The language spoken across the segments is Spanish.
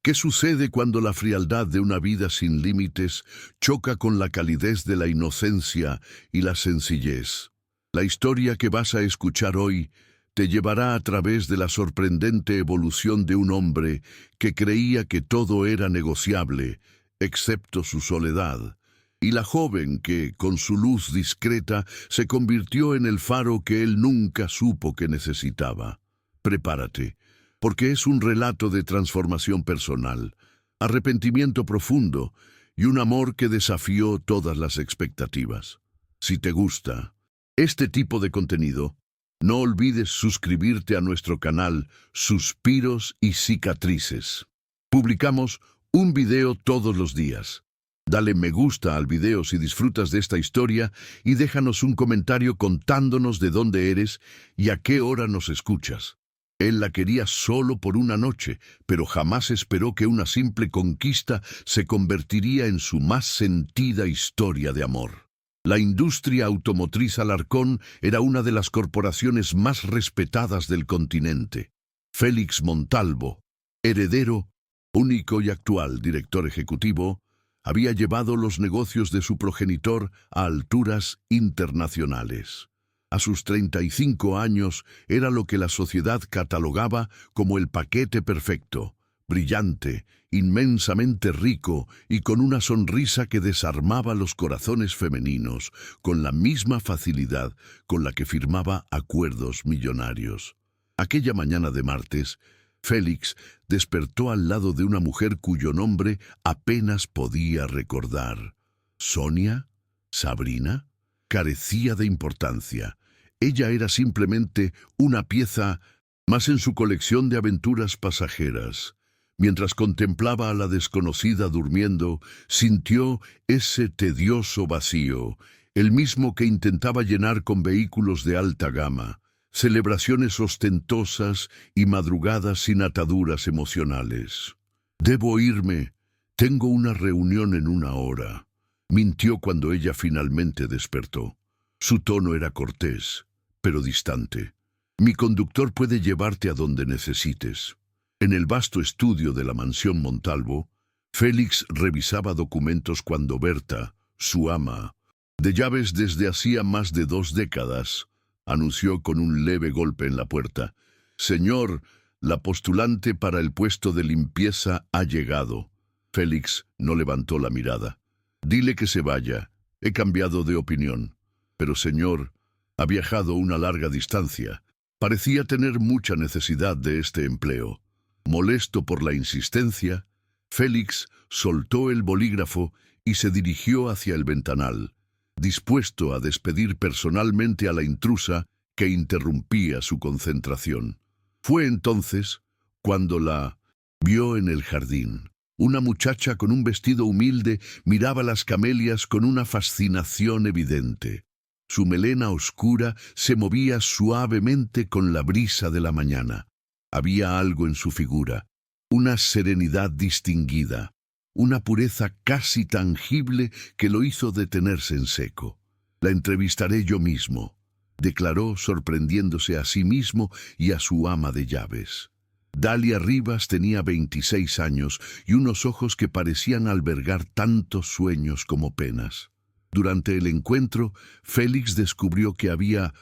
¿Qué sucede cuando la frialdad de una vida sin límites choca con la calidez de la inocencia y la sencillez? La historia que vas a escuchar hoy te llevará a través de la sorprendente evolución de un hombre que creía que todo era negociable, excepto su soledad, y la joven que, con su luz discreta, se convirtió en el faro que él nunca supo que necesitaba. Prepárate, porque es un relato de transformación personal, arrepentimiento profundo y un amor que desafió todas las expectativas. Si te gusta este tipo de contenido, no olvides suscribirte a nuestro canal Suspiros y Cicatrices. Publicamos un video todos los días. Dale me gusta al video si disfrutas de esta historia y déjanos un comentario contándonos de dónde eres y a qué hora nos escuchas. Él la quería solo por una noche, pero jamás esperó que una simple conquista se convertiría en su más sentida historia de amor. La industria automotriz Alarcón era una de las corporaciones más respetadas del continente. Félix Montalvo, heredero, único y actual director ejecutivo, había llevado los negocios de su progenitor a alturas internacionales. A sus 35 años era lo que la sociedad catalogaba como el paquete perfecto, brillante, inmensamente rico y con una sonrisa que desarmaba los corazones femeninos con la misma facilidad con la que firmaba acuerdos millonarios. Aquella mañana de martes, Félix despertó al lado de una mujer cuyo nombre apenas podía recordar. ¿Sonia? ¿Sabrina? Carecía de importancia. Ella era simplemente una pieza más en su colección de aventuras pasajeras. Mientras contemplaba a la desconocida durmiendo, sintió ese tedioso vacío, el mismo que intentaba llenar con vehículos de alta gama, celebraciones ostentosas y madrugadas sin ataduras emocionales. «Debo irme. Tengo una reunión en una hora», mintió cuando ella finalmente despertó. Su tono era cortés, pero distante. «Mi conductor puede llevarte a donde necesites». En el vasto estudio de la mansión Montalvo, Félix revisaba documentos cuando Berta, su ama, de llaves desde hacía más de 2 décadas, anunció con un leve golpe en la puerta. «Señor, la postulante para el puesto de limpieza ha llegado». Félix no levantó la mirada. «Dile que se vaya. He cambiado de opinión». «Pero, señor, ha viajado una larga distancia. Parecía tener mucha necesidad de este empleo». Molesto por la insistencia, Félix soltó el bolígrafo y se dirigió hacia el ventanal, dispuesto a despedir personalmente a la intrusa que interrumpía su concentración. Fue entonces cuando la vio en el jardín. Una muchacha con un vestido humilde miraba las camelias con una fascinación evidente. Su melena oscura se movía suavemente con la brisa de la mañana. Había algo en su figura, una serenidad distinguida, una pureza casi tangible que lo hizo detenerse en seco. «La entrevistaré yo mismo», declaró sorprendiéndose a sí mismo y a su ama de llaves. Dalia Rivas tenía 26 años y unos ojos que parecían albergar tantos sueños como penas. Durante el encuentro, Félix descubrió que había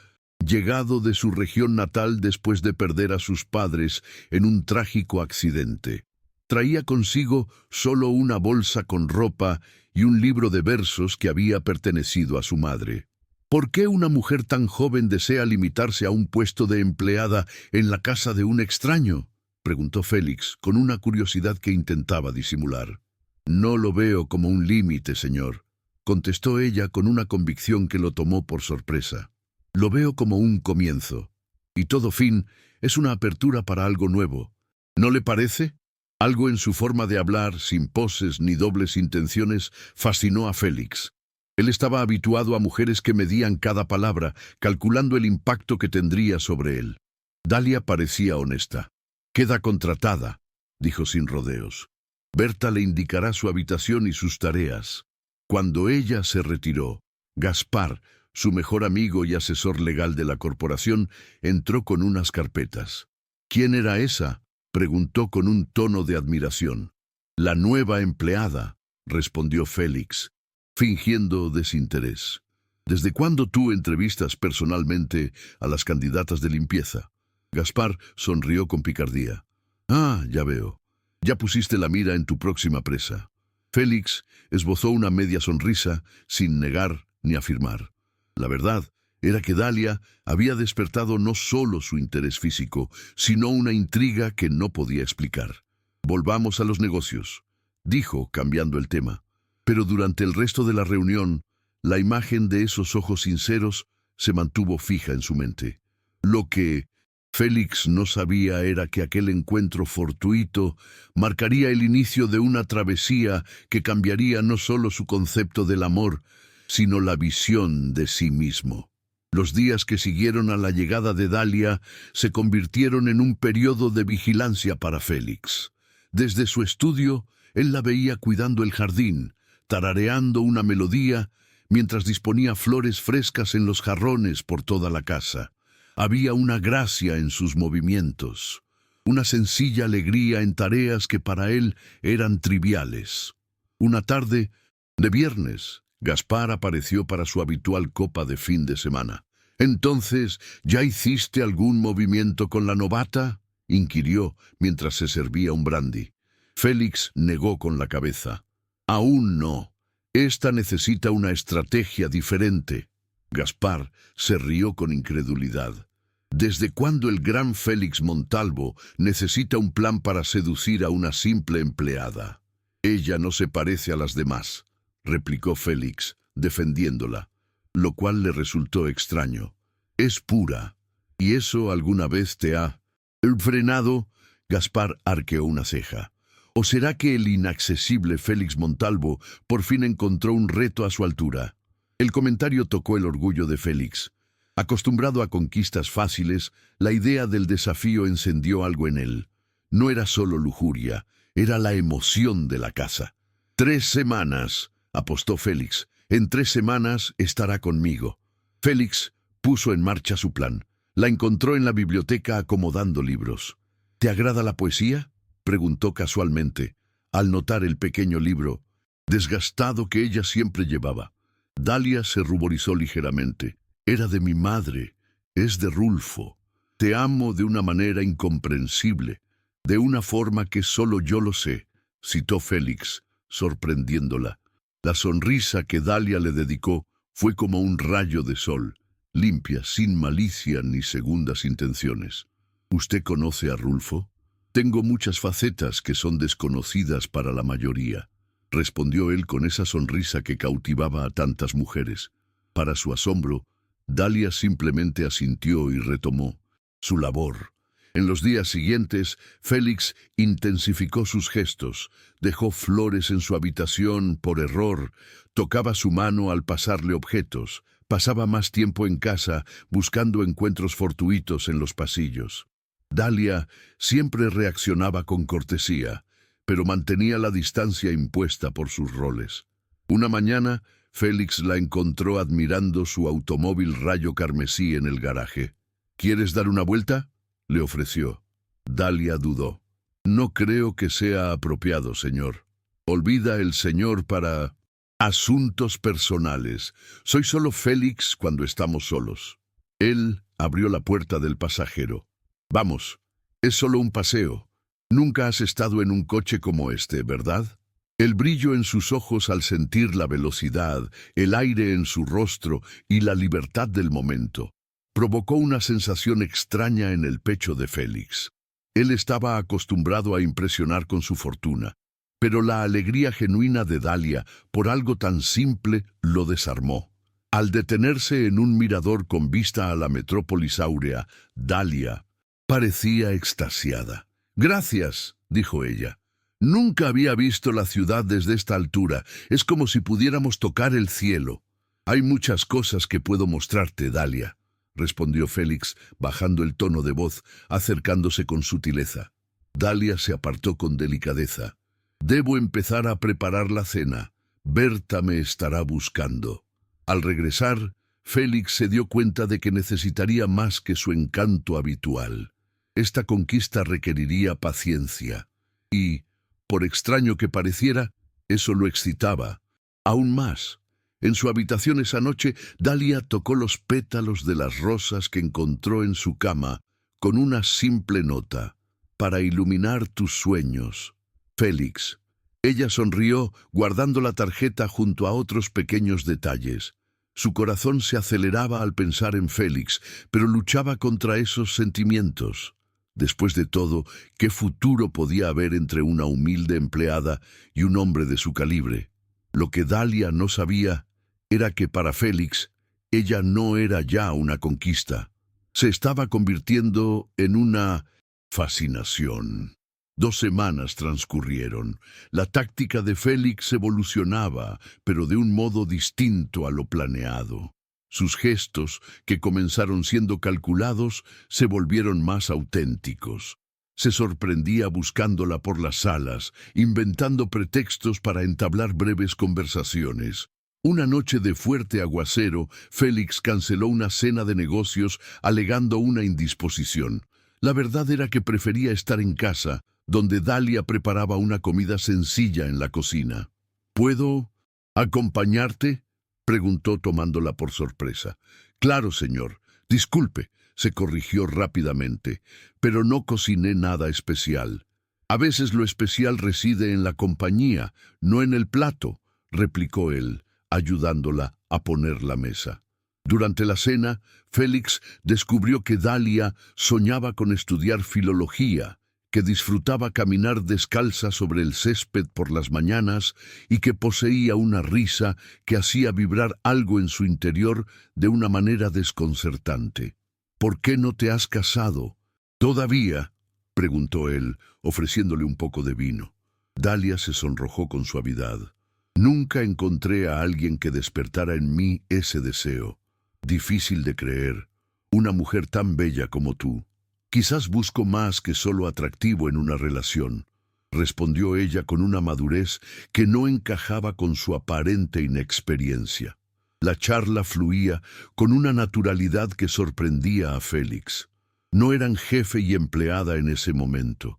llegado de su región natal después de perder a sus padres en un trágico accidente. Traía consigo solo una bolsa con ropa y un libro de versos que había pertenecido a su madre. «¿Por qué una mujer tan joven desea limitarse a un puesto de empleada en la casa de un extraño?», preguntó Félix, con una curiosidad que intentaba disimular. «No lo veo como un límite, señor», contestó ella con una convicción que lo tomó por sorpresa. «Lo veo como un comienzo, y todo fin es una apertura para algo nuevo. ¿No le parece?». Algo en su forma de hablar, sin poses ni dobles intenciones, fascinó a Félix. Él estaba habituado a mujeres que medían cada palabra, calculando el impacto que tendría sobre él. Dalia parecía honesta. «Queda contratada», dijo sin rodeos. «Berta le indicará su habitación y sus tareas». Cuando ella se retiró, Gaspar, su mejor amigo y asesor legal de la corporación, entró con unas carpetas. «¿Quién era esa?», preguntó con un tono de admiración. La nueva empleada, respondió Félix, fingiendo desinterés. ¿Desde cuándo tú entrevistas personalmente a las candidatas de limpieza? Gaspar sonrió con picardía. Ah, ya veo. Ya pusiste la mira en tu próxima presa. Félix esbozó una media sonrisa sin negar ni afirmar. La verdad era que Dalia había despertado no solo su interés físico, sino una intriga que no podía explicar. Volvamos a los negocios, dijo, cambiando el tema. Pero durante el resto de la reunión, la imagen de esos ojos sinceros se mantuvo fija en su mente. Lo que Félix no sabía era que aquel encuentro fortuito marcaría el inicio de una travesía que cambiaría no solo su concepto del amor, sino la visión de sí mismo. Los días que siguieron a la llegada de Dalia se convirtieron en un periodo de vigilancia para Félix. Desde su estudio, él la veía cuidando el jardín, tarareando una melodía, mientras disponía flores frescas en los jarrones por toda la casa. Había una gracia en sus movimientos, una sencilla alegría en tareas que para él eran triviales. Una tarde de viernes, Gaspar apareció para su habitual copa de fin de semana. «¿Entonces, ya hiciste algún movimiento con la novata?», inquirió mientras se servía un brandy. Félix negó con la cabeza. «Aún no. Esta necesita una estrategia diferente». Gaspar se rió con incredulidad. ¿Desde cuándo el gran Félix Montalvo necesita un plan para seducir a una simple empleada? Ella no se parece a las demás, replicó Félix, defendiéndola, lo cual le resultó extraño. Es pura. ¿Y eso alguna vez te ha frenado? Gaspar arqueó una ceja. ¿O será que el inaccesible Félix Montalvo por fin encontró un reto a su altura? El comentario tocó el orgullo de Félix. Acostumbrado a conquistas fáciles, la idea del desafío encendió algo en él. No era solo lujuria, era la emoción de la casa. 3 semanas, apostó Félix. En 3 semanas estará conmigo. Félix puso en marcha su plan. La encontró en la biblioteca acomodando libros. ¿Te agrada la poesía?, preguntó casualmente, al notar el pequeño libro desgastado que ella siempre llevaba. Dalia se ruborizó ligeramente. Era de mi madre, es de Rulfo. Te amo de una manera incomprensible, de una forma que solo yo lo sé, citó Félix, sorprendiéndola. La sonrisa que Dalia le dedicó fue como un rayo de sol, limpia, sin malicia ni segundas intenciones. ¿Usted conoce a Rulfo? Tengo muchas facetas que son desconocidas para la mayoría, respondió él con esa sonrisa que cautivaba a tantas mujeres. Para su asombro, Dalia simplemente asintió y retomó su labor. En los días siguientes, Félix intensificó sus gestos, dejó flores en su habitación por error, tocaba su mano al pasarle objetos, pasaba más tiempo en casa buscando encuentros fortuitos en los pasillos. Dalia siempre reaccionaba con cortesía, pero mantenía la distancia impuesta por sus roles. Una mañana, Félix la encontró admirando su automóvil rayo carmesí en el garaje. ¿Quieres dar una vuelta?, le ofreció. Dalia dudó. No creo que sea apropiado, señor. Olvida el señor para asuntos personales. Soy solo Félix cuando estamos solos. Él abrió la puerta del pasajero. Vamos, es solo un paseo. Nunca has estado en un coche como este, ¿verdad? El brillo en sus ojos al sentir la velocidad, el aire en su rostro y la libertad del momento provocó una sensación extraña en el pecho de Félix. Él estaba acostumbrado a impresionar con su fortuna, pero la alegría genuina de Dalia por algo tan simple lo desarmó. Al detenerse en un mirador con vista a la metrópolis áurea, Dalia parecía extasiada. «Gracias», dijo ella. «Nunca había visto la ciudad desde esta altura. Es como si pudiéramos tocar el cielo». «Hay muchas cosas que puedo mostrarte, Dalia», respondió Félix, bajando el tono de voz, acercándose con sutileza. Dalia se apartó con delicadeza. «Debo empezar a preparar la cena. Berta me estará buscando». Al regresar, Félix se dio cuenta de que necesitaría más que su encanto habitual. Esta conquista requeriría paciencia. Y, por extraño que pareciera, eso lo excitaba. Aún más. En su habitación esa noche, Dahlia tocó los pétalos de las rosas que encontró en su cama con una simple nota: para iluminar tus sueños, Félix. Ella sonrió, guardando la tarjeta junto a otros pequeños detalles. Su corazón se aceleraba al pensar en Félix, pero luchaba contra esos sentimientos. Después de todo, ¿qué futuro podía haber entre una humilde empleada y un hombre de su calibre? Lo que Dahlia no sabía era que para Félix, ella no era ya una conquista. Se estaba convirtiendo en una fascinación. 2 semanas transcurrieron. La táctica de Félix evolucionaba, pero de un modo distinto a lo planeado. Sus gestos, que comenzaron siendo calculados, se volvieron más auténticos. Se sorprendía buscándola por las salas, inventando pretextos para entablar breves conversaciones. Una noche de fuerte aguacero, Félix canceló una cena de negocios alegando una indisposición. La verdad era que prefería estar en casa, donde Dahlia preparaba una comida sencilla en la cocina. ¿Puedo acompañarte?, preguntó tomándola por sorpresa. Claro, señor. Disculpe, se corrigió rápidamente, pero no cociné nada especial. A veces lo especial reside en la compañía, no en el plato, replicó él, ayudándola a poner la mesa. Durante la cena, Félix descubrió que Dahlia soñaba con estudiar filología, que disfrutaba caminar descalza sobre el césped por las mañanas y que poseía una risa que hacía vibrar algo en su interior de una manera desconcertante. ¿Por qué no te has casado? ¿Todavía?, preguntó él, ofreciéndole un poco de vino. Dahlia se sonrojó con suavidad. Nunca encontré a alguien que despertara en mí ese deseo. Difícil de creer. Una mujer tan bella como tú. Quizás busco más que solo atractivo en una relación, respondió ella con una madurez que no encajaba con su aparente inexperiencia. La charla fluía con una naturalidad que sorprendía a Félix. No eran jefe y empleada en ese momento.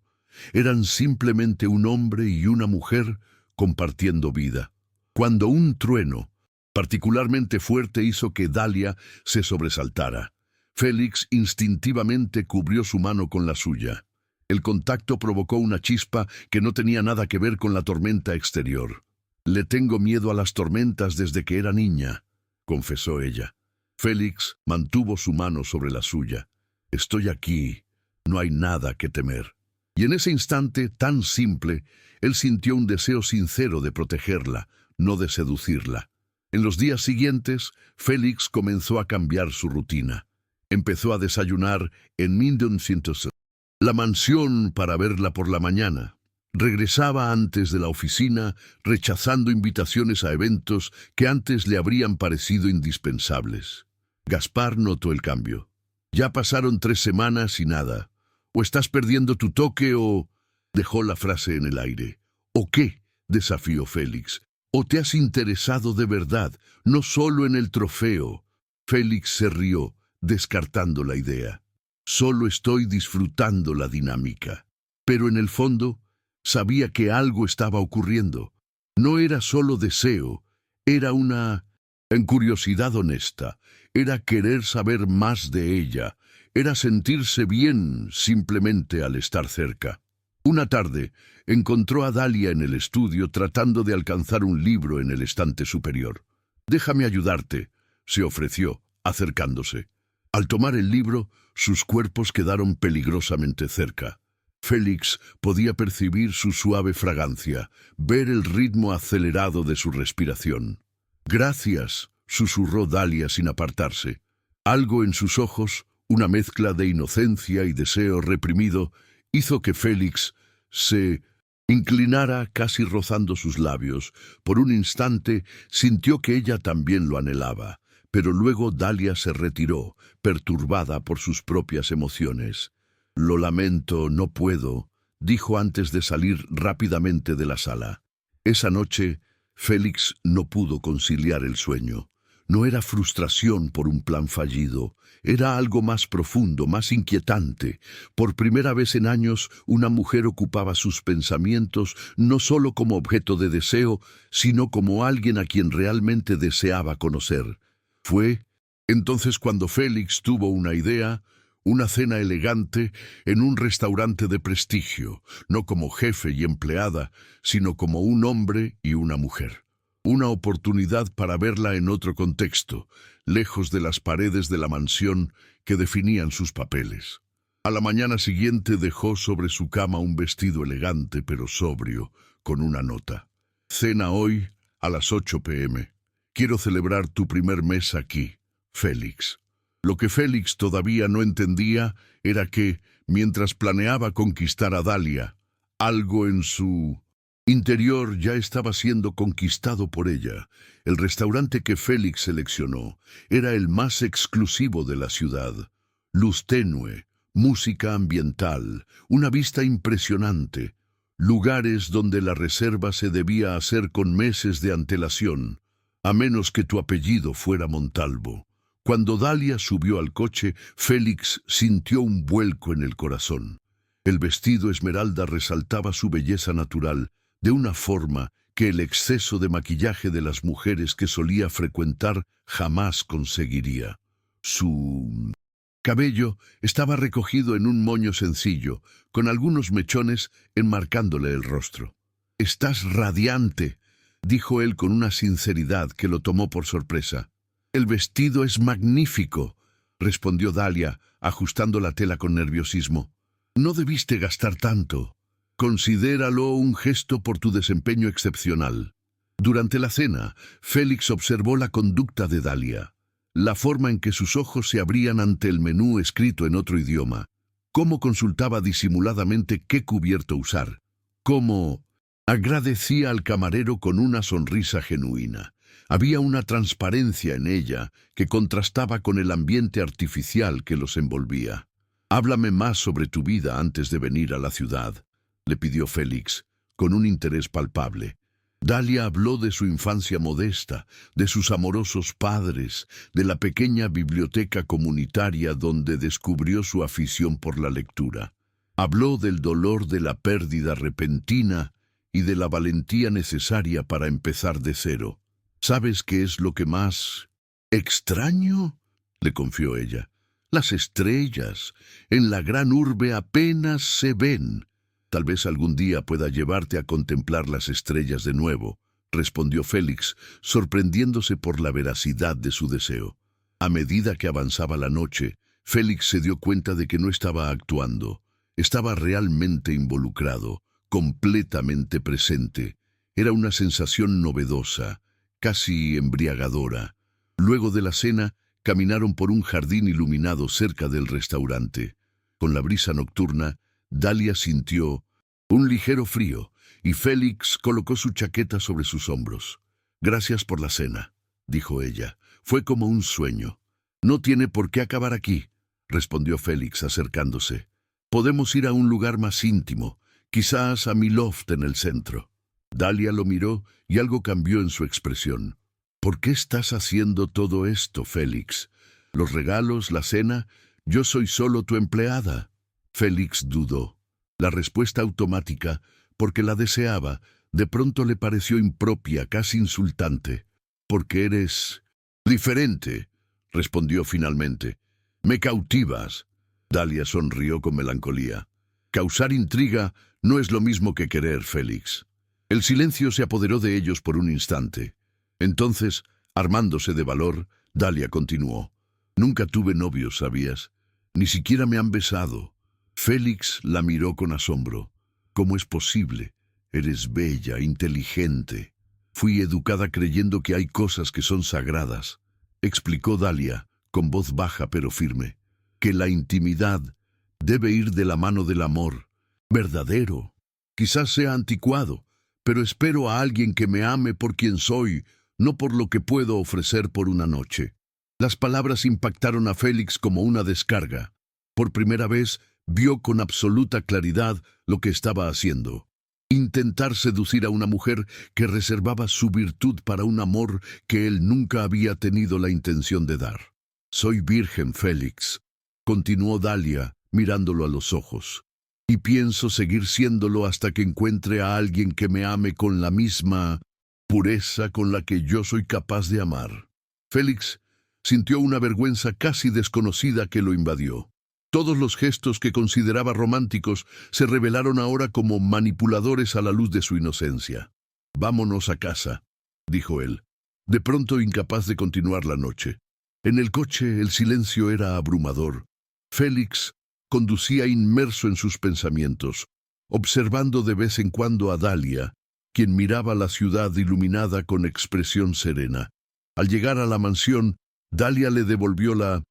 Eran simplemente un hombre y una mujer compartiendo vida. Cuando un trueno, particularmente fuerte, hizo que Dahlia se sobresaltara, Félix instintivamente cubrió su mano con la suya. El contacto provocó una chispa que no tenía nada que ver con la tormenta exterior. «Le tengo miedo a las tormentas desde que era niña», confesó ella. Félix mantuvo su mano sobre la suya. «Estoy aquí. No hay nada que temer». Y en ese instante tan simple, él sintió un deseo sincero de protegerla, no de seducirla. En los días siguientes, Félix comenzó a cambiar su rutina. Empezó a desayunar en Minden-Sintos, la mansión, para verla por la mañana. Regresaba antes de la oficina, rechazando invitaciones a eventos que antes le habrían parecido indispensables. Gaspar notó el cambio. «Ya pasaron 3 semanas y nada. O estás perdiendo tu toque o...» Dejó la frase en el aire. «¿O qué?», desafió Félix. «¿O te has interesado de verdad, no solo en el trofeo?» Félix se rió, descartando la idea. «Solo estoy disfrutando la dinámica». Pero en el fondo, sabía que algo estaba ocurriendo. No era solo deseo, era una curiosidad honesta, era querer saber más de ella, era sentirse bien simplemente al estar cerca. Una tarde, encontró a Dahlia en el estudio tratando de alcanzar un libro en el estante superior. «Déjame ayudarte», se ofreció, acercándose. Al tomar el libro, sus cuerpos quedaron peligrosamente cerca. Félix podía percibir su suave fragancia, ver el ritmo acelerado de su respiración. «Gracias», susurró Dahlia sin apartarse. Algo en sus ojos, una mezcla de inocencia y deseo reprimido, hizo que Félix se inclinara casi rozando sus labios. Por un instante sintió que ella también lo anhelaba, pero luego Dahlia se retiró, perturbada por sus propias emociones. «Lo lamento, no puedo», dijo antes de salir rápidamente de la sala. Esa noche, Félix no pudo conciliar el sueño. No era frustración por un plan fallido, era algo más profundo, más inquietante. Por primera vez en años, una mujer ocupaba sus pensamientos no solo como objeto de deseo, sino como alguien a quien realmente deseaba conocer. Fue entonces cuando Félix tuvo una idea, una cena elegante en un restaurante de prestigio, no como jefe y empleada, sino como un hombre y una mujer. Una oportunidad para verla en otro contexto, lejos de las paredes de la mansión que definían sus papeles. A la mañana siguiente dejó sobre su cama un vestido elegante pero sobrio, con una nota. Cena hoy a las 8 p.m. Quiero celebrar tu primer mes aquí, Félix. Lo que Félix todavía no entendía era que, mientras planeaba conquistar a Dalia, algo en su interior ya estaba siendo conquistado por ella. El restaurante que Félix seleccionó era el más exclusivo de la ciudad. Luz tenue, música ambiental, una vista impresionante, lugares donde la reserva se debía hacer con meses de antelación, a menos que tu apellido fuera Montalvo. Cuando Dalia subió al coche, Félix sintió un vuelco en el corazón. El vestido esmeralda resaltaba su belleza natural, de una forma que el exceso de maquillaje de las mujeres que solía frecuentar jamás conseguiría. Su cabello estaba recogido en un moño sencillo, con algunos mechones enmarcándole el rostro. «Estás radiante», dijo él con una sinceridad que lo tomó por sorpresa. «El vestido es magnífico», respondió Dalia, ajustando la tela con nerviosismo. «No debiste gastar tanto. Considéralo un gesto por tu desempeño excepcional». Durante la cena, Félix observó la conducta de Dalia, la forma en que sus ojos se abrían ante el menú escrito en otro idioma, cómo consultaba disimuladamente qué cubierto usar, cómo agradecía al camarero con una sonrisa genuina. Había una transparencia en ella que contrastaba con el ambiente artificial que los envolvía. «Háblame más sobre tu vida antes de venir a la ciudad», le pidió Félix, con un interés palpable. Dalia habló de su infancia modesta, de sus amorosos padres, de la pequeña biblioteca comunitaria donde descubrió su afición por la lectura. Habló del dolor de la pérdida repentina y de la valentía necesaria para empezar de cero. «¿Sabes qué es lo que más extraño?», le confió ella. «Las estrellas en la gran urbe apenas se ven». «Tal vez algún día pueda llevarte a contemplar las estrellas de nuevo», respondió Félix, sorprendiéndose por la veracidad de su deseo. A medida que avanzaba la noche, Félix se dio cuenta de que no estaba actuando. Estaba realmente involucrado, completamente presente. Era una sensación novedosa, casi embriagadora. Luego de la cena, caminaron por un jardín iluminado cerca del restaurante. Con la brisa nocturna, Dalia sintió un ligero frío, y Félix colocó su chaqueta sobre sus hombros. «Gracias por la cena», dijo ella. «Fue como un sueño». «No tiene por qué acabar aquí», respondió Félix acercándose. «Podemos ir a un lugar más íntimo, quizás a mi loft en el centro». Dalia lo miró y algo cambió en su expresión. «¿Por qué estás haciendo todo esto, Félix? ¿Los regalos, la cena? Yo soy solo tu empleada». Félix dudó. La respuesta automática, porque la deseaba, de pronto le pareció impropia, casi insultante. «Porque eres diferente», respondió finalmente. «Me cautivas». Dalia sonrió con melancolía. «Causar intriga no es lo mismo que querer, Félix». El silencio se apoderó de ellos por un instante. Entonces, armándose de valor, Dalia continuó. «Nunca tuve novios, ¿sabías? Ni siquiera me han besado». Félix la miró con asombro. «¿Cómo es posible? Eres bella, inteligente». «Fui educada creyendo que hay cosas que son sagradas», explicó Dalia, con voz baja pero firme. «Que la intimidad debe ir de la mano del amor verdadero. Quizás sea anticuado, pero espero a alguien que me ame por quien soy, no por lo que puedo ofrecer por una noche». Las palabras impactaron a Félix como una descarga. Por primera vez, vio con absoluta claridad lo que estaba haciendo. Intentar seducir a una mujer que reservaba su virtud para un amor que él nunca había tenido la intención de dar. «Soy virgen, Félix», continuó Dalia, mirándolo a los ojos, «y pienso seguir siéndolo hasta que encuentre a alguien que me ame con la misma pureza con la que yo soy capaz de amar». Félix sintió una vergüenza casi desconocida que lo invadió. Todos los gestos que consideraba románticos se revelaron ahora como manipuladores a la luz de su inocencia. «Vámonos a casa», dijo él, de pronto incapaz de continuar la noche. En el coche el silencio era abrumador. Félix conducía inmerso en sus pensamientos, observando de vez en cuando a Dalia, quien miraba la ciudad iluminada con expresión serena. Al llegar a la mansión, Dalia le devolvió la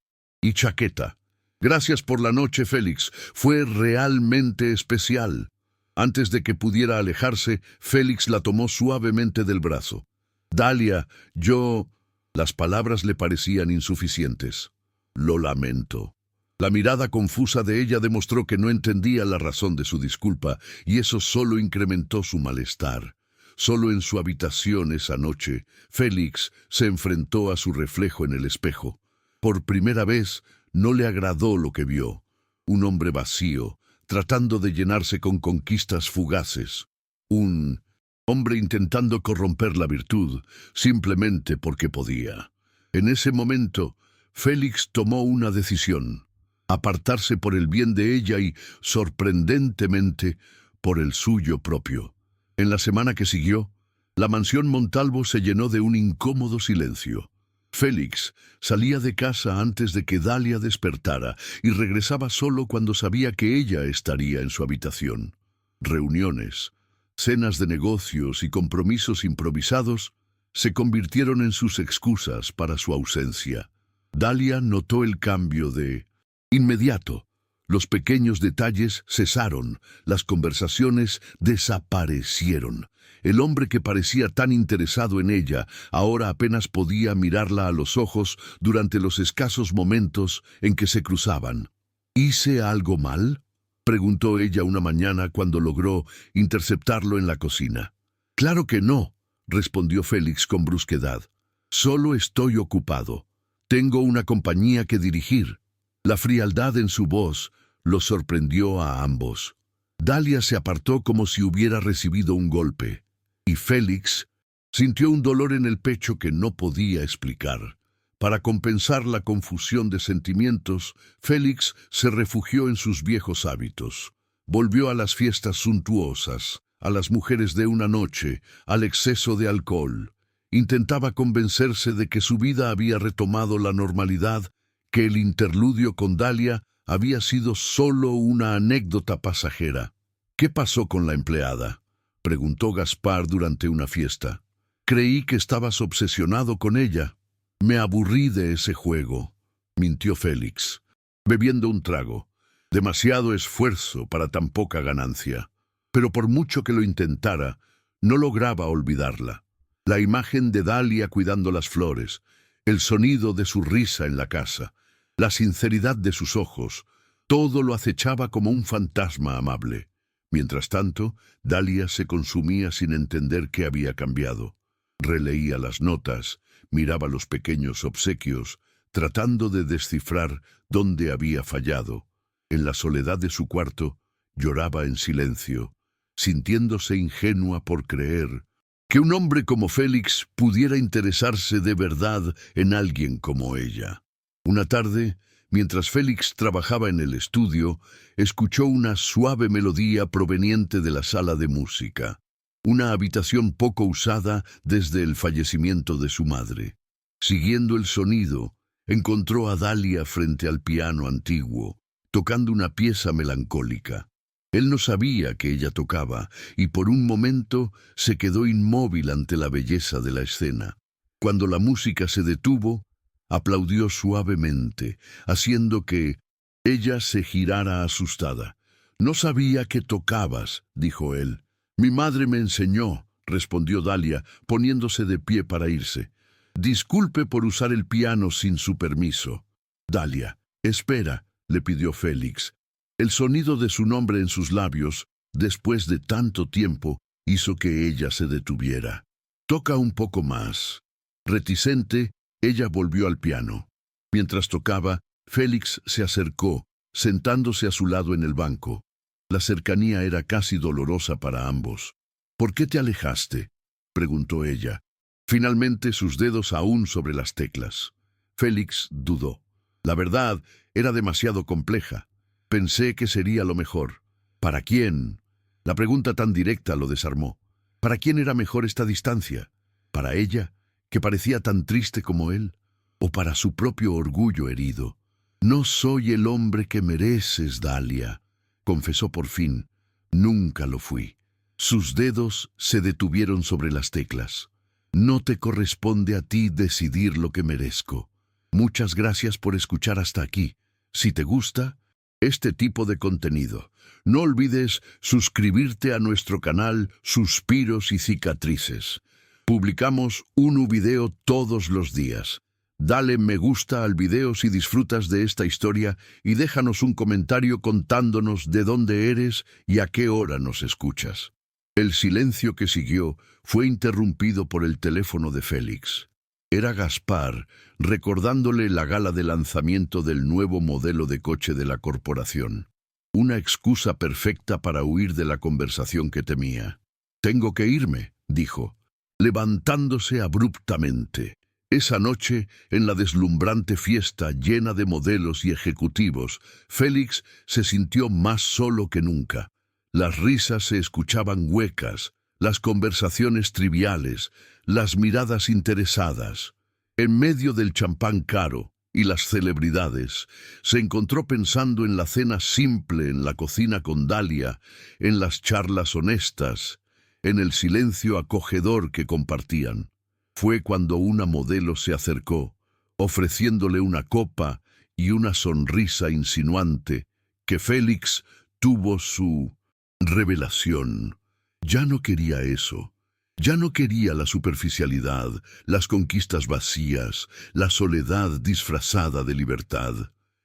chaqueta. «Gracias por la noche, Félix. Fue realmente especial». Antes de que pudiera alejarse, Félix la tomó suavemente del brazo. «Dalia, yo...» Las palabras le parecían insuficientes. «Lo lamento». La mirada confusa de ella demostró que no entendía la razón de su disculpa, y eso solo incrementó su malestar. Solo en su habitación esa noche, Félix se enfrentó a su reflejo en el espejo. Por primera vez, no le agradó lo que vio. Un hombre vacío, tratando de llenarse con conquistas fugaces. Un hombre intentando corromper la virtud, simplemente porque podía. En ese momento, Félix tomó una decisión: apartarse por el bien de ella y, sorprendentemente, por el suyo propio. En la semana que siguió, la mansión Montalvo se llenó de un incómodo silencio. Félix salía de casa antes de que Dalia despertara y regresaba solo cuando sabía que ella estaría en su habitación. Reuniones, cenas de negocios y compromisos improvisados se convirtieron en sus excusas para su ausencia. Dalia notó el cambio de inmediato. Los pequeños detalles cesaron, las conversaciones desaparecieron. El hombre que parecía tan interesado en ella ahora apenas podía mirarla a los ojos durante los escasos momentos en que se cruzaban. «¿Hice algo mal?», preguntó ella una mañana cuando logró interceptarlo en la cocina. «Claro que no», respondió Félix con brusquedad. «Solo estoy ocupado. Tengo una compañía que dirigir». La frialdad en su voz los sorprendió a ambos. Dalia se apartó como si hubiera recibido un golpe, y Félix sintió un dolor en el pecho que no podía explicar. Para compensar la confusión de sentimientos, Félix se refugió en sus viejos hábitos. Volvió a las fiestas suntuosas, a las mujeres de una noche, al exceso de alcohol. Intentaba convencerse de que su vida había retomado la normalidad, que el interludio con Dalia había sido solo una anécdota pasajera. «¿Qué pasó con la empleada?», preguntó Gaspar durante una fiesta. «Creí que estabas obsesionado con ella». «Me aburrí de ese juego», mintió Félix, bebiendo un trago. Demasiado esfuerzo para tan poca ganancia. Pero por mucho que lo intentara, no lograba olvidarla. La imagen de Dalia cuidando las flores, el sonido de su risa en la casa, la sinceridad de sus ojos, todo lo acechaba como un fantasma amable. Mientras tanto, Dalia se consumía sin entender qué había cambiado. Releía las notas, miraba los pequeños obsequios, tratando de descifrar dónde había fallado. En la soledad de su cuarto, lloraba en silencio, sintiéndose ingenua por creer que un hombre como Félix pudiera interesarse de verdad en alguien como ella. Una tarde, mientras Félix trabajaba en el estudio, escuchó una suave melodía proveniente de la sala de música, una habitación poco usada desde el fallecimiento de su madre. Siguiendo el sonido, encontró a Dalia frente al piano antiguo, tocando una pieza melancólica. Él no sabía que ella tocaba, y por un momento se quedó inmóvil ante la belleza de la escena. Cuando la música se detuvo, aplaudió suavemente, haciendo que ella se girara asustada. «No sabía que tocabas», dijo él. «Mi madre me enseñó», respondió Dalia, poniéndose de pie para irse. «Disculpe por usar el piano sin su permiso». «Dalia, espera», le pidió Félix. El sonido de su nombre en sus labios después de tanto tiempo, hizo que ella se detuviera. Toca un poco más. Reticente, ella volvió al piano. Mientras tocaba, Félix se acercó, sentándose a su lado en el banco. La cercanía era casi dolorosa para ambos. ¿Por qué te alejaste?, preguntó ella. Finalmente, sus dedos aún sobre las teclas. Félix dudó. La verdad era demasiado compleja. Pensé que sería lo mejor. ¿Para quién? La pregunta tan directa lo desarmó. ¿Para quién era mejor esta distancia? ¿Para ella, que parecía tan triste como él? ¿O para su propio orgullo herido? No soy el hombre que mereces, Dalia, confesó por fin. Nunca lo fui. Sus dedos se detuvieron sobre las teclas. No te corresponde a ti decidir lo que merezco. Muchas gracias por escuchar hasta aquí. Si te gusta este tipo de contenido, no olvides suscribirte a nuestro canal Suspiros y Cicatrices. Publicamos un video todos los días. Dale me gusta al video si disfrutas de esta historia y déjanos un comentario contándonos de dónde eres y a qué hora nos escuchas. El silencio que siguió fue interrumpido por el teléfono de Félix. Era Gaspar, recordándole la gala de lanzamiento del nuevo modelo de coche de la corporación. Una excusa perfecta para huir de la conversación que temía. «Tengo que irme», dijo, levantándose abruptamente. Esa noche, en la deslumbrante fiesta llena de modelos y ejecutivos, Félix se sintió más solo que nunca. Las risas se escuchaban huecas, las conversaciones triviales, las miradas interesadas. En medio del champán caro y las celebridades, se encontró pensando en la cena simple en la cocina con Dalia, en las charlas honestas, en el silencio acogedor que compartían. Fue cuando una modelo se acercó, ofreciéndole una copa y una sonrisa insinuante, que Félix tuvo su revelación. Ya no quería eso. Ya no quería la superficialidad, las conquistas vacías, la soledad disfrazada de libertad.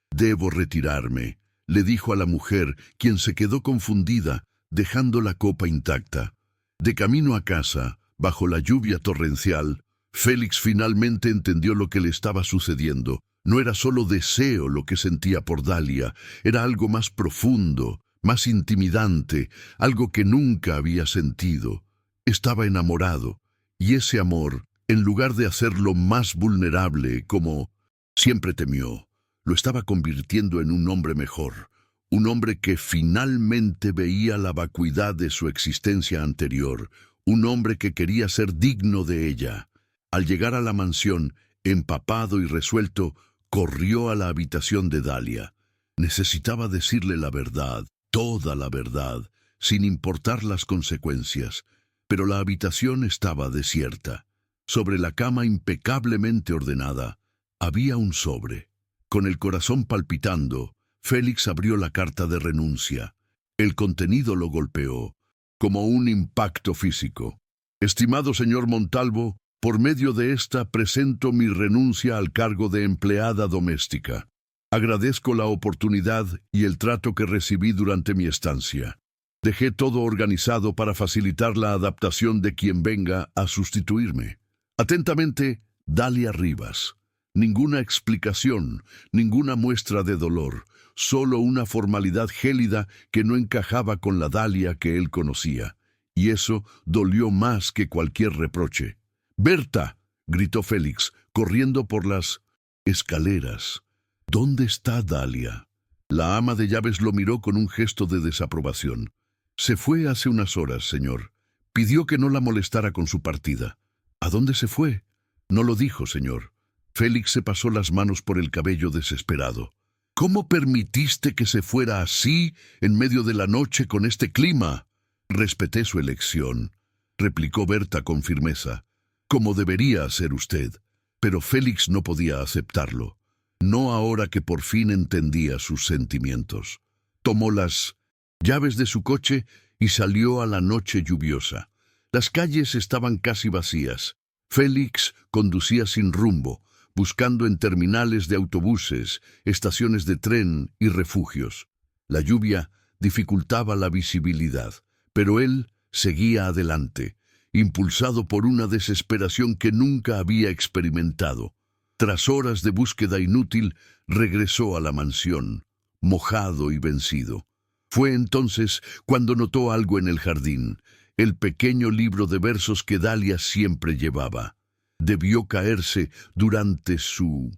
«Debo retirarme», le dijo a la mujer, quien se quedó confundida, dejando la copa intacta. De camino a casa, bajo la lluvia torrencial, Félix finalmente entendió lo que le estaba sucediendo. No era solo deseo lo que sentía por Dalia, era algo más profundo, más intimidante, algo que nunca había sentido. Estaba enamorado, y ese amor, en lugar de hacerlo más vulnerable, como siempre temió, lo estaba convirtiendo en un hombre mejor, un hombre que finalmente veía la vacuidad de su existencia anterior, un hombre que quería ser digno de ella. Al llegar a la mansión, empapado y resuelto, corrió a la habitación de Dalia. Necesitaba decirle la verdad, toda la verdad, sin importar las consecuencias. Pero la habitación estaba desierta. Sobre la cama impecablemente ordenada, había un sobre. Con el corazón palpitando, Félix abrió la carta de renuncia. El contenido lo golpeó, como un impacto físico. «Estimado señor Montalvo, por medio de esta presento mi renuncia al cargo de empleada doméstica. Agradezco la oportunidad y el trato que recibí durante mi estancia. Dejé todo organizado para facilitar la adaptación de quien venga a sustituirme. Atentamente, Dalia Rivas». Ninguna explicación, ninguna muestra de dolor, solo una formalidad gélida que no encajaba con la Dalia que él conocía. Y eso dolió más que cualquier reproche. «¡Berta!», gritó Félix, corriendo por las escaleras. «¿Dónde está Dalia?». La ama de llaves lo miró con un gesto de desaprobación. «Se fue hace unas horas, señor. Pidió que no la molestara con su partida». «¿A dónde se fue?». «No lo dijo, señor». Félix se pasó las manos por el cabello desesperado. «¿Cómo permitiste que se fuera así en medio de la noche con este clima?». «Respeté su elección», replicó Berta con firmeza. «Como debería hacer usted». Pero Félix no podía aceptarlo. No ahora que por fin entendía sus sentimientos. Tomó las llaves de su coche y salió a la noche lluviosa. Las calles estaban casi vacías. Félix conducía sin rumbo, buscando en terminales de autobuses, estaciones de tren y refugios. La lluvia dificultaba la visibilidad, pero él seguía adelante, impulsado por una desesperación que nunca había experimentado. Tras horas de búsqueda inútil, regresó a la mansión, mojado y vencido. Fue entonces cuando notó algo en el jardín, el pequeño libro de versos que Dalia siempre llevaba. Debió caerse durante su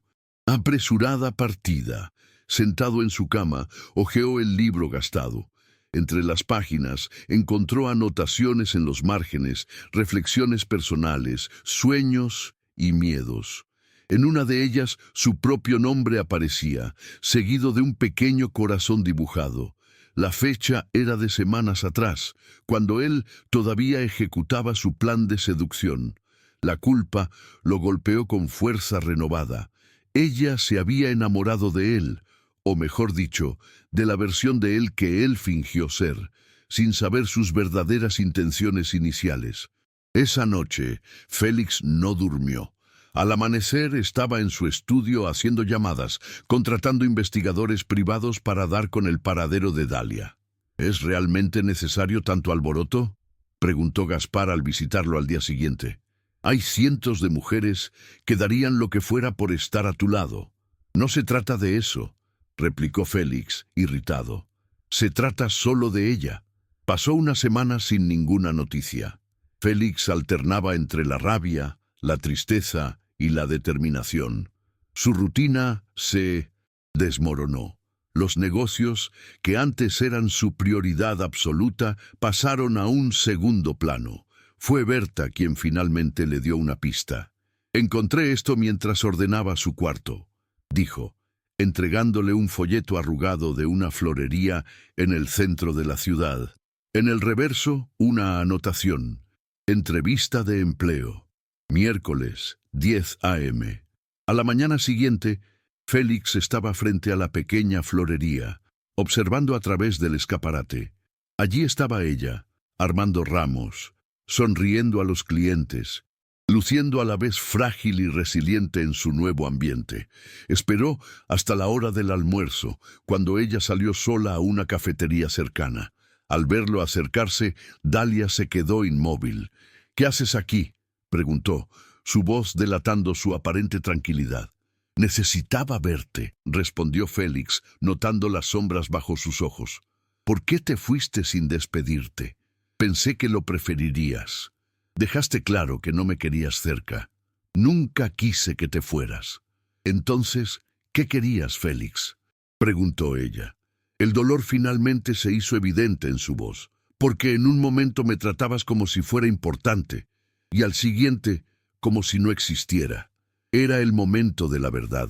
apresurada partida. Sentado en su cama, hojeó el libro gastado. Entre las páginas encontró anotaciones en los márgenes, reflexiones personales, sueños y miedos. En una de ellas su propio nombre aparecía, seguido de un pequeño corazón dibujado. La fecha era de semanas atrás, cuando él todavía ejecutaba su plan de seducción. La culpa lo golpeó con fuerza renovada. Ella se había enamorado de él, o mejor dicho, de la versión de él que él fingió ser, sin saber sus verdaderas intenciones iniciales. Esa noche, Félix no durmió. Al amanecer estaba en su estudio haciendo llamadas, contratando investigadores privados para dar con el paradero de Dalia. ¿Es realmente necesario tanto alboroto?, preguntó Gaspar al visitarlo al día siguiente. Hay cientos de mujeres que darían lo que fuera por estar a tu lado. No se trata de eso, replicó Félix, irritado. Se trata solo de ella. Pasó una semana sin ninguna noticia. Félix alternaba entre la rabia, la tristeza y la determinación. Su rutina se desmoronó. Los negocios, que antes eran su prioridad absoluta, pasaron a un segundo plano. Fue Berta quien finalmente le dio una pista. Encontré esto mientras ordenaba su cuarto, dijo, entregándole un folleto arrugado de una florería en el centro de la ciudad. En el reverso, una anotación. Entrevista de empleo. Miércoles, 10 a.m. A la mañana siguiente, Félix estaba frente a la pequeña florería, observando a través del escaparate. Allí estaba ella, armando ramos, sonriendo a los clientes, luciendo a la vez frágil y resiliente en su nuevo ambiente. Esperó hasta la hora del almuerzo, cuando ella salió sola a una cafetería cercana. Al verlo acercarse, Dalia se quedó inmóvil. «¿Qué haces aquí?», preguntó, su voz delatando su aparente tranquilidad. «Necesitaba verte», respondió Félix, notando las sombras bajo sus ojos. «¿Por qué te fuiste sin despedirte? Pensé que lo preferirías. Dejaste claro que no me querías cerca. Nunca quise que te fueras». «Entonces, ¿qué querías, Félix?», preguntó ella. El dolor finalmente se hizo evidente en su voz, porque en un momento me tratabas como si fuera importante, y al siguiente, como si no existiera. Era el momento de la verdad.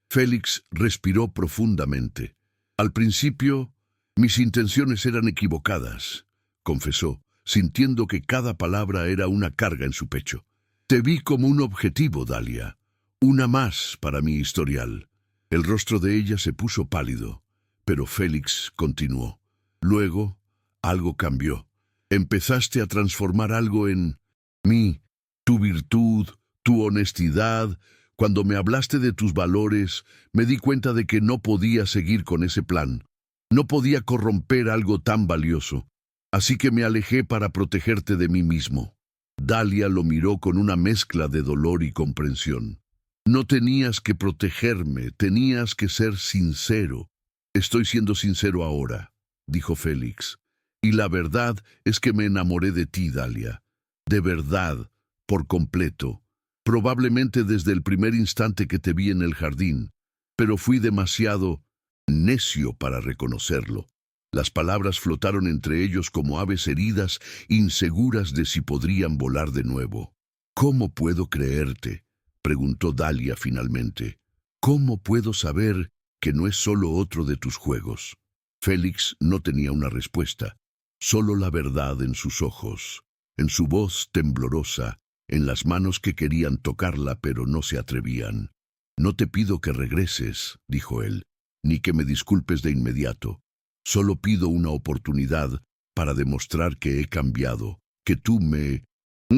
Félix respiró profundamente. «Al principio, mis intenciones eran equivocadas», confesó, sintiendo que cada palabra era una carga en su pecho. «Te vi como un objetivo, Dalia, una más para mi historial». El rostro de ella se puso pálido, pero Félix continuó. «Luego, algo cambió. Empezaste a transformar algo en mí, tu virtud, tu honestidad. Cuando me hablaste de tus valores, me di cuenta de que no podía seguir con ese plan. No podía corromper algo tan valioso. Así que me alejé para protegerte de mí mismo». Dalia lo miró con una mezcla de dolor y comprensión. «No tenías que protegerme, tenías que ser sincero». «Estoy siendo sincero ahora», dijo Félix. «Y la verdad es que me enamoré de ti, Dalia. De verdad, por completo. Probablemente desde el primer instante que te vi en el jardín, pero fui demasiado necio para reconocerlo». Las palabras flotaron entre ellos como aves heridas, inseguras de si podrían volar de nuevo. «¿Cómo puedo creerte?», preguntó Dalia finalmente. «¿Cómo puedo saber que no es solo otro de tus juegos?». Félix no tenía una respuesta, solo la verdad en sus ojos, en su voz temblorosa, en las manos que querían tocarla pero no se atrevían. «No te pido que regreses», dijo él, «ni que me disculpes de inmediato. Solo pido una oportunidad para demostrar que he cambiado, que tú me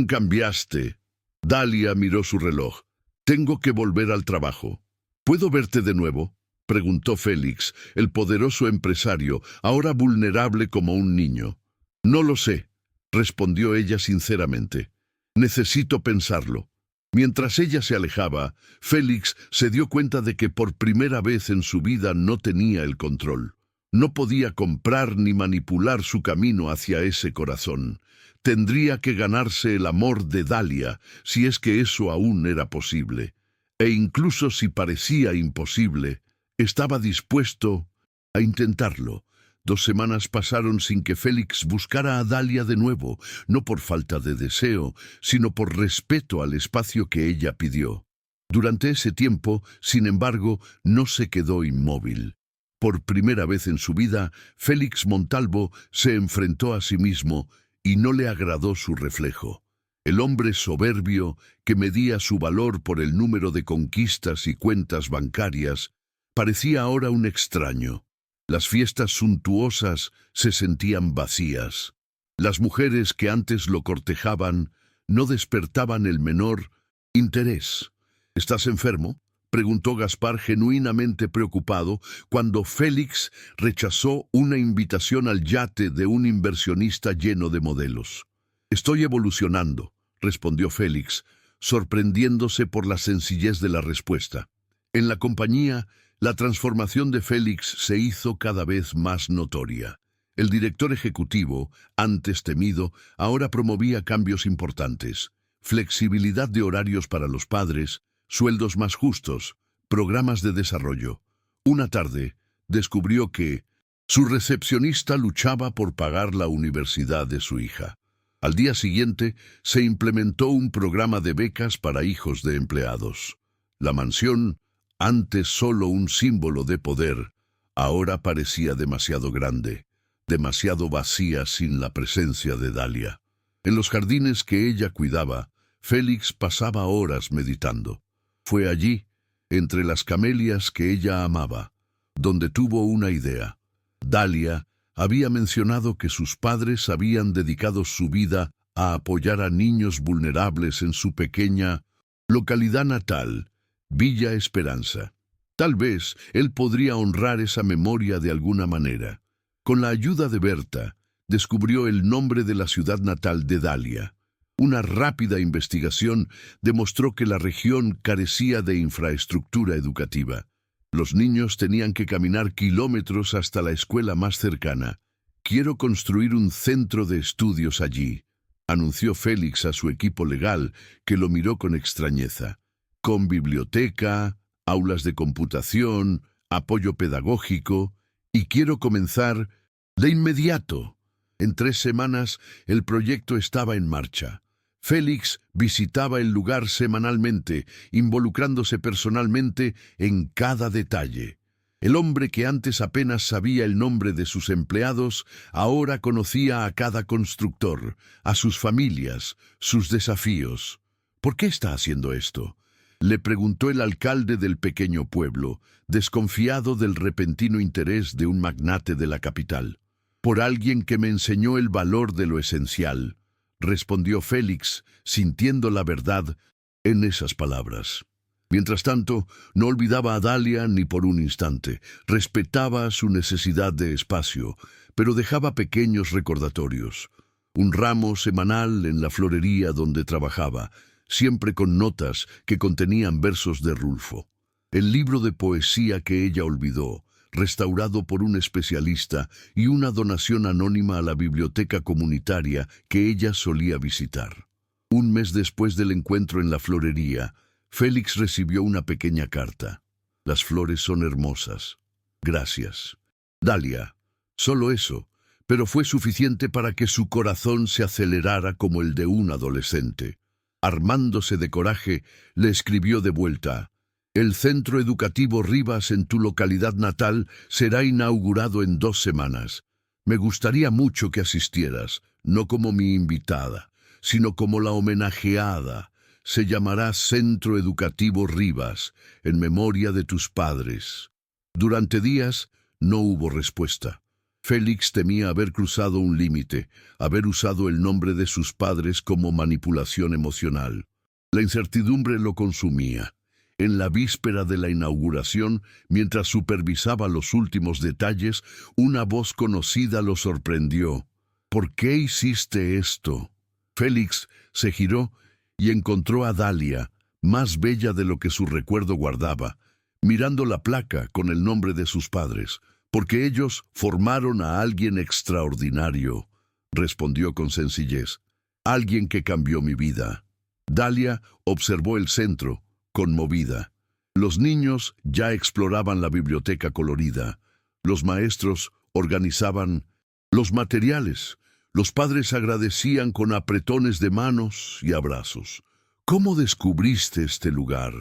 cambiaste». Dalia miró su reloj. «Tengo que volver al trabajo. ¿Puedo verte de nuevo?». preguntó Félix, el poderoso empresario, ahora vulnerable como un niño. No lo sé, respondió ella sinceramente. Necesito pensarlo. Mientras ella se alejaba, Félix se dio cuenta de que por primera vez en su vida no tenía el control. No podía comprar ni manipular su camino hacia ese corazón. Tendría que ganarse el amor de Dalia, si es que eso aún era posible. E incluso si parecía imposible, estaba dispuesto a intentarlo. 2 semanas pasaron sin que Félix buscara a Dalia de nuevo, no por falta de deseo, sino por respeto al espacio que ella pidió. Durante ese tiempo, sin embargo, no se quedó inmóvil. Por primera vez en su vida, Félix Montalvo se enfrentó a sí mismo y no le agradó su reflejo. El hombre soberbio, que medía su valor por el número de conquistas y cuentas bancarias, parecía ahora un extraño. Las fiestas suntuosas se sentían vacías. Las mujeres que antes lo cortejaban no despertaban el menor interés. ¿Estás enfermo?, preguntó Gaspar genuinamente preocupado cuando Félix rechazó una invitación al yate de un inversionista lleno de modelos. Estoy evolucionando, respondió Félix, sorprendiéndose por la sencillez de la respuesta. En la compañía, la transformación de Félix se hizo cada vez más notoria. El director ejecutivo, antes temido, ahora promovía cambios importantes: flexibilidad de horarios para los padres, sueldos más justos, programas de desarrollo. Una tarde, descubrió que su recepcionista luchaba por pagar la universidad de su hija. Al día siguiente, se implementó un programa de becas para hijos de empleados. La mansión, antes solo un símbolo de poder, ahora parecía demasiado grande, demasiado vacía sin la presencia de Dalia. En los jardines que ella cuidaba, Félix pasaba horas meditando. Fue allí, entre las camelias que ella amaba, donde tuvo una idea. Dalia había mencionado que sus padres habían dedicado su vida a apoyar a niños vulnerables en su pequeña localidad natal, Villa Esperanza. Tal vez él podría honrar esa memoria de alguna manera. Con la ayuda de Berta, descubrió el nombre de la ciudad natal de Dalia. Una rápida investigación demostró que la región carecía de infraestructura educativa. Los niños tenían que caminar kilómetros hasta la escuela más cercana. Quiero construir un centro de estudios allí, anunció Félix a su equipo legal, que lo miró con extrañeza. Con biblioteca, aulas de computación, apoyo pedagógico, y quiero comenzar de inmediato. En 3 semanas el proyecto estaba en marcha. Félix visitaba el lugar semanalmente, involucrándose personalmente en cada detalle. El hombre que antes apenas sabía el nombre de sus empleados, ahora conocía a cada constructor, a sus familias, sus desafíos. ¿Por qué está haciendo esto?, le preguntó el alcalde del pequeño pueblo, desconfiado del repentino interés de un magnate de la capital. Por alguien que me enseñó el valor de lo esencial, respondió Félix, sintiendo la verdad en esas palabras. Mientras tanto, no olvidaba a Dalia ni por un instante. Respetaba su necesidad de espacio, pero dejaba pequeños recordatorios. Un ramo semanal en la florería donde trabajaba, siempre con notas que contenían versos de Rulfo. El libro de poesía que ella olvidó, restaurado por un especialista, y una donación anónima a la biblioteca comunitaria que ella solía visitar. Un mes después del encuentro en la florería, Félix recibió una pequeña carta. Las flores son hermosas. Gracias. Dalia. Solo eso, pero fue suficiente para que su corazón se acelerara como el de un adolescente. Armándose de coraje, le escribió de vuelta: el Centro Educativo Rivas en tu localidad natal será inaugurado en 2 semanas. Me gustaría mucho que asistieras, no como mi invitada, sino como la homenajeada. Se llamará Centro Educativo Rivas, en memoria de tus padres. Durante días no hubo respuesta. Félix temía haber cruzado un límite, haber usado el nombre de sus padres como manipulación emocional. La incertidumbre lo consumía. En la víspera de la inauguración, mientras supervisaba los últimos detalles, una voz conocida lo sorprendió. ¿Por qué hiciste esto? Félix se giró y encontró a Dalia, más bella de lo que su recuerdo guardaba, mirando la placa con el nombre de sus padres. Porque ellos formaron a alguien extraordinario, respondió con sencillez. Alguien que cambió mi vida. Dalia observó el centro, conmovida. Los niños ya exploraban la biblioteca colorida. Los maestros organizaban los materiales. Los padres agradecían con apretones de manos y abrazos. ¿Cómo descubriste este lugar?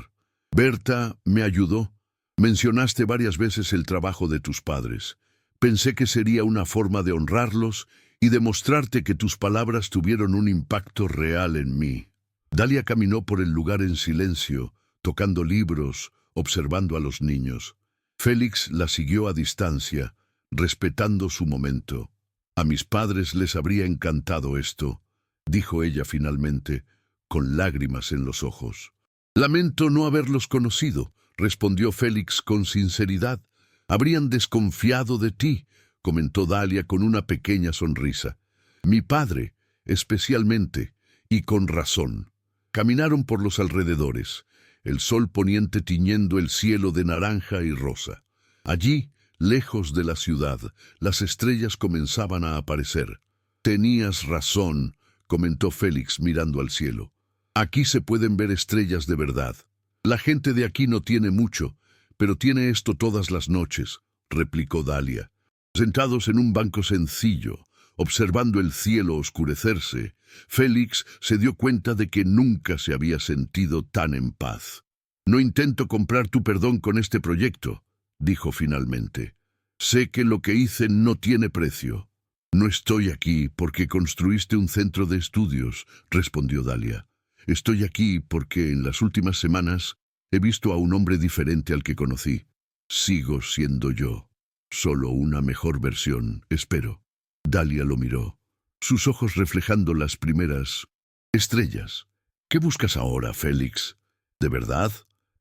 Berta me ayudó. Mencionaste varias veces el trabajo de tus padres. Pensé que sería una forma de honrarlos y demostrarte que tus palabras tuvieron un impacto real en mí. Dalia caminó por el lugar en silencio, tocando libros, observando a los niños. Félix la siguió a distancia, respetando su momento. A mis padres les habría encantado esto, dijo ella finalmente, con lágrimas en los ojos. Lamento no haberlos conocido, respondió Félix con sinceridad. Habrían desconfiado de ti, comentó Dalia con una pequeña sonrisa. Mi padre, especialmente, y con razón. Caminaron por los alrededores, el sol poniente tiñendo el cielo de naranja y rosa. Allí, lejos de la ciudad, las estrellas comenzaban a aparecer. Tenías razón, comentó Félix mirando al cielo. Aquí se pueden ver estrellas de verdad. La gente de aquí no tiene mucho, pero tiene esto todas las noches, replicó Dalia. Sentados en un banco sencillo, observando el cielo oscurecerse, Félix se dio cuenta de que nunca se había sentido tan en paz. No intento comprar tu perdón con este proyecto, dijo finalmente. Sé que lo que hice no tiene precio. No estoy aquí porque construiste un centro de estudios, respondió Dalia. Estoy aquí porque en las últimas semanas he visto a un hombre diferente al que conocí. Sigo siendo yo, solo una mejor versión, espero. Dalia lo miró, sus ojos reflejando las primeras estrellas. ¿Qué buscas ahora, Félix? ¿De verdad?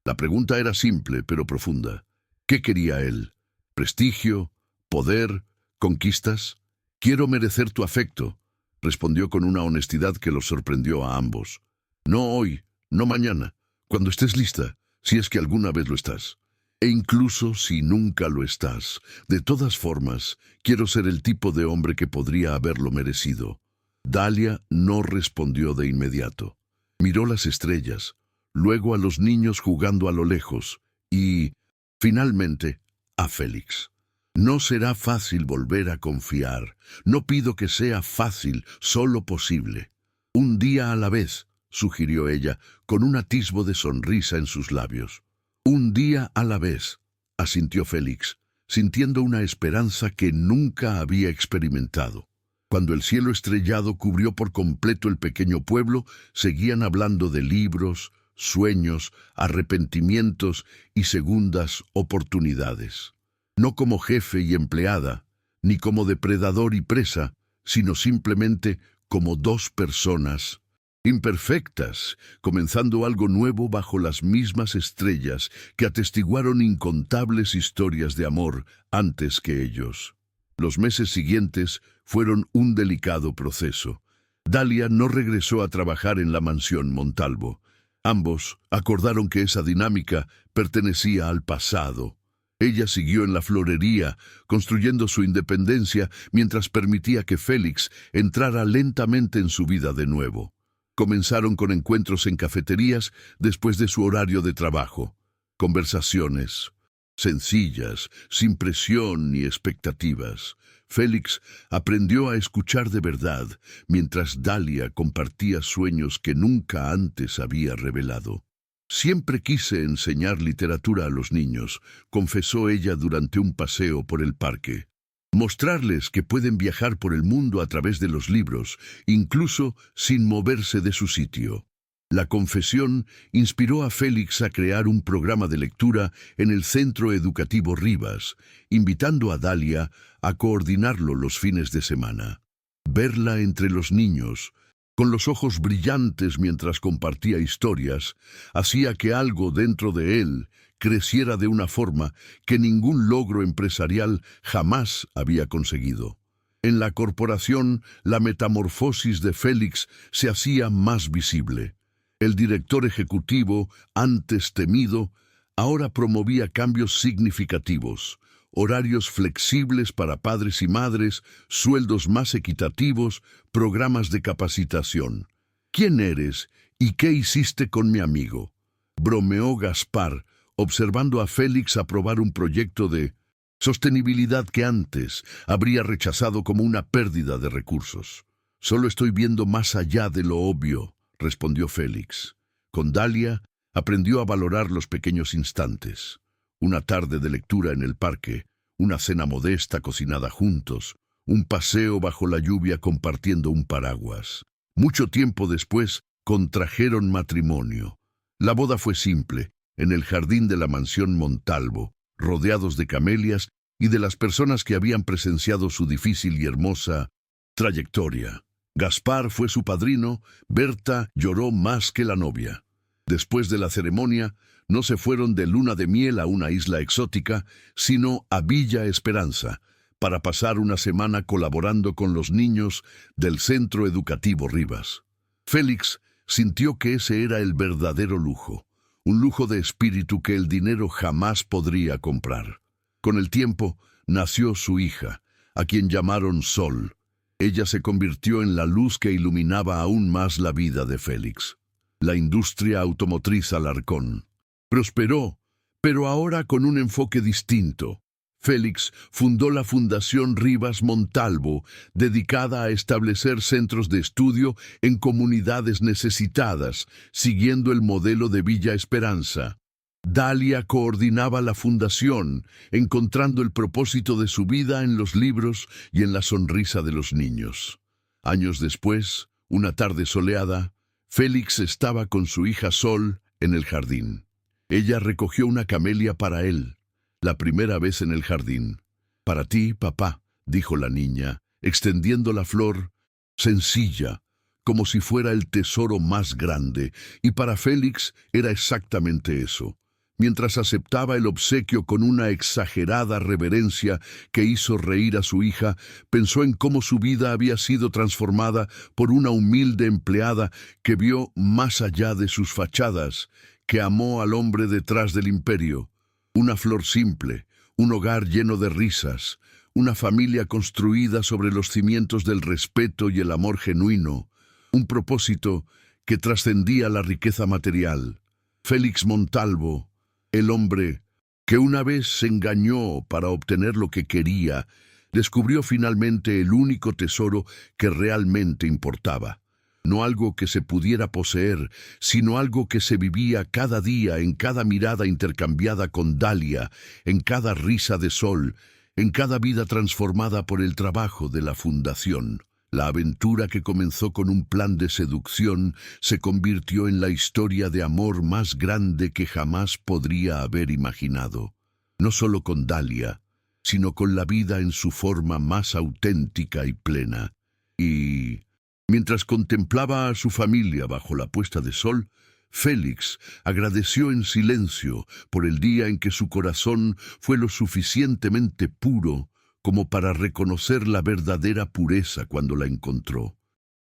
La pregunta era simple, pero profunda. ¿Qué quería él? ¿Prestigio? ¿Poder? ¿Conquistas? Quiero merecer tu afecto, respondió con una honestidad que los sorprendió a ambos. No hoy, no mañana, cuando estés lista, si es que alguna vez lo estás. E incluso si nunca lo estás, de todas formas, quiero ser el tipo de hombre que podría haberlo merecido. Dalia no respondió de inmediato. Miró las estrellas, luego a los niños jugando a lo lejos y, finalmente, a Félix. No será fácil volver a confiar. No pido que sea fácil, solo posible. Un día a la vez, sugirió ella, con un atisbo de sonrisa en sus labios. Un día a la vez, asintió Félix, sintiendo una esperanza que nunca había experimentado. Cuando el cielo estrellado cubrió por completo el pequeño pueblo, seguían hablando de libros, sueños, arrepentimientos y segundas oportunidades. No como jefe y empleada, ni como depredador y presa, sino simplemente como dos personas imperfectas, comenzando algo nuevo bajo las mismas estrellas que atestiguaron incontables historias de amor antes que ellos. Los meses siguientes fueron un delicado proceso. Dalia no regresó a trabajar en la mansión Montalvo. Ambos acordaron que esa dinámica pertenecía al pasado. Ella siguió en la florería, construyendo su independencia mientras permitía que Félix entrara lentamente en su vida de nuevo. Comenzaron con encuentros en cafeterías después de su horario de trabajo. Conversaciones sencillas, sin presión ni expectativas. Félix aprendió a escuchar de verdad, mientras Dalia compartía sueños que nunca antes había revelado. Siempre quise enseñar literatura a los niños, confesó ella durante un paseo por el parque. Mostrarles que pueden viajar por el mundo a través de los libros, incluso sin moverse de su sitio. La confesión inspiró a Félix a crear un programa de lectura en el Centro Educativo Rivas, invitando a Dalia a coordinarlo los fines de semana. Verla entre los niños, con los ojos brillantes mientras compartía historias, hacía que algo dentro de él creciera de una forma que ningún logro empresarial jamás había conseguido. En la corporación, la metamorfosis de Félix se hacía más visible. El director ejecutivo, antes temido, ahora promovía cambios significativos: horarios flexibles para padres y madres, sueldos más equitativos, programas de capacitación. ¿Quién eres y qué hiciste con mi amigo?, bromeó Gaspar, observando a Félix aprobar un proyecto de sostenibilidad que antes habría rechazado como una pérdida de recursos. Solo estoy viendo más allá de lo obvio, respondió Félix. Con Dalia aprendió a valorar los pequeños instantes: una tarde de lectura en el parque, una cena modesta cocinada juntos, un paseo bajo la lluvia compartiendo un paraguas. Mucho tiempo después contrajeron matrimonio. La boda fue simple, en el jardín de la mansión Montalvo, rodeados de camelias y de las personas que habían presenciado su difícil y hermosa trayectoria. Gaspar fue su padrino, Berta lloró más que la novia. Después de la ceremonia, no se fueron de luna de miel a una isla exótica, sino a Villa Esperanza, para pasar una semana colaborando con los niños del Centro Educativo Rivas. Félix sintió que ese era el verdadero lujo, un lujo de espíritu que el dinero jamás podría comprar. Con el tiempo, nació su hija, a quien llamaron Sol. Ella se convirtió en la luz que iluminaba aún más la vida de Félix. La industria automotriz Alarcón prosperó, pero ahora con un enfoque distinto. Félix fundó la Fundación Rivas Montalvo, dedicada a establecer centros de estudio en comunidades necesitadas, siguiendo el modelo de Villa Esperanza. Dalia coordinaba la fundación, encontrando el propósito de su vida en los libros y en la sonrisa de los niños. Años después, una tarde soleada, Félix estaba con su hija Sol en el jardín. Ella recogió una camelia para él, la primera vez en el jardín. «Para ti, papá», dijo la niña, extendiendo la flor, sencilla, como si fuera el tesoro más grande, y para Félix era exactamente eso. Mientras aceptaba el obsequio con una exagerada reverencia que hizo reír a su hija, pensó en cómo su vida había sido transformada por una humilde empleada que vio más allá de sus fachadas, que amó al hombre detrás del imperio. Una flor simple, un hogar lleno de risas, una familia construida sobre los cimientos del respeto y el amor genuino, un propósito que trascendía la riqueza material. Félix Montalvo, el hombre que una vez se engañó para obtener lo que quería, descubrió finalmente el único tesoro que realmente importaba. No algo que se pudiera poseer, sino algo que se vivía cada día, en cada mirada intercambiada con Dalia, en cada risa de Sol, en cada vida transformada por el trabajo de la fundación. La aventura que comenzó con un plan de seducción se convirtió en la historia de amor más grande que jamás podría haber imaginado. No solo con Dalia, sino con la vida en su forma más auténtica y plena. Y mientras contemplaba a su familia bajo la puesta de sol, Félix agradeció en silencio por el día en que su corazón fue lo suficientemente puro como para reconocer la verdadera pureza cuando la encontró.